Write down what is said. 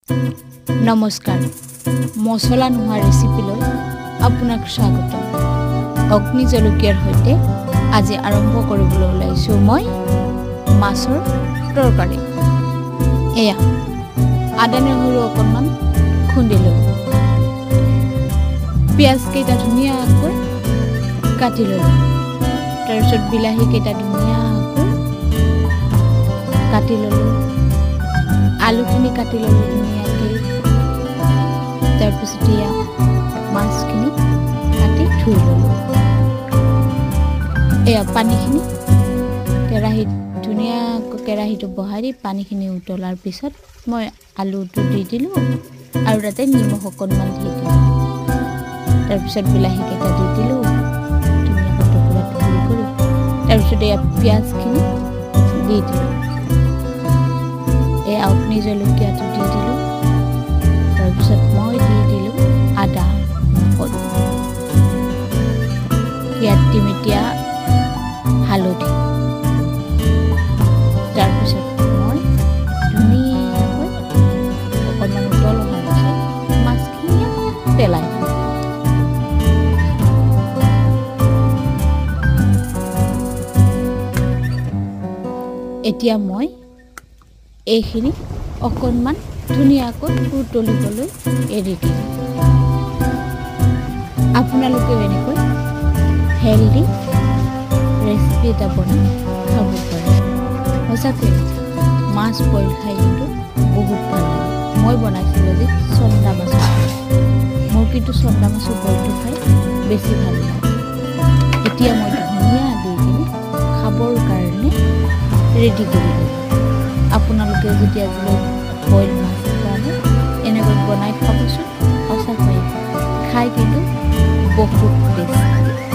নমস্কাৰ মছলা নোহোৱা ৰেচিপিলৈ আপোনাক স্বাগত অগ্নি জলকীয়াৰ সৈতে আজি আৰম্ভ কৰিবলৈ ওলাইছো মই মাছৰ তৰকাৰী এয়া আদা নহৰু অকণমান খুন্দি ললোঁ পিঁয়াজ কেইটা ধুনীয়াকৈ কাটি ললোঁ তাৰপিছত বিলাহী কেইটা ধুনীয়াকৈ কাটি ললোঁ আলুখিনি কাটি ললোঁ ধুনীয়াকৈ তাৰপিছত এয়া মাছখিনি কাটি ধুই ললোঁ এয়া পানীখিনি কেৰাহীত ধুনীয়াকৈ কেৰাহীটো বহাই দি পানীখিনি উতলাৰ পিছত মই আলুটো দি দিলোঁ আৰু তাতে নিমখ অকণমান দি দিলোঁ তাৰপিছত বিলাহী কেইটা দি দিলোঁ ধুনীয়াকৈ টুকুৰা টুকুৰি কৰি তাৰপিছত এয়া পিঁয়াজখিনি দি দিলোঁ এই অগ্নি জলকীয়াটো দি দিলোঁ তাৰপিছত মই দি দিলোঁ আদা নহৰু ইয়াত দিম এতিয়া হালধি তাৰপিছত মই ধুনীয়াকৈ অকণমান উতল অহাৰ পিছত মাছখিনি পেলাই দিম এতিয়া মই এইখিনি অকণমান ধুনীয়াকৈ উতলিবলৈ এৰি দিম আপোনালোকেও এনেকৈ হেল্ডি ৰেচিপি এটা বনাই খাব পাৰে সঁচাকৈ মাছ বইল খাই কিন্তু বহুত ভাল লাগে মই বনাইছিলোঁ আজি চন্দা মাছৰ মোৰ কিন্তু চন্দা মাছৰ বইলটো খাই বেছি ভাল লাগে এতিয়া মই ধনিয়া দি কিনে খাবৰ কাৰণে ৰেডি কৰিলোঁ আপোনালোকে যদি আজিলৈ বইল মাছ কাৰণে এনেকৈ বনাই খাবচোন সঁচাকৈ খাই কিন্তু বহুত টেষ্টি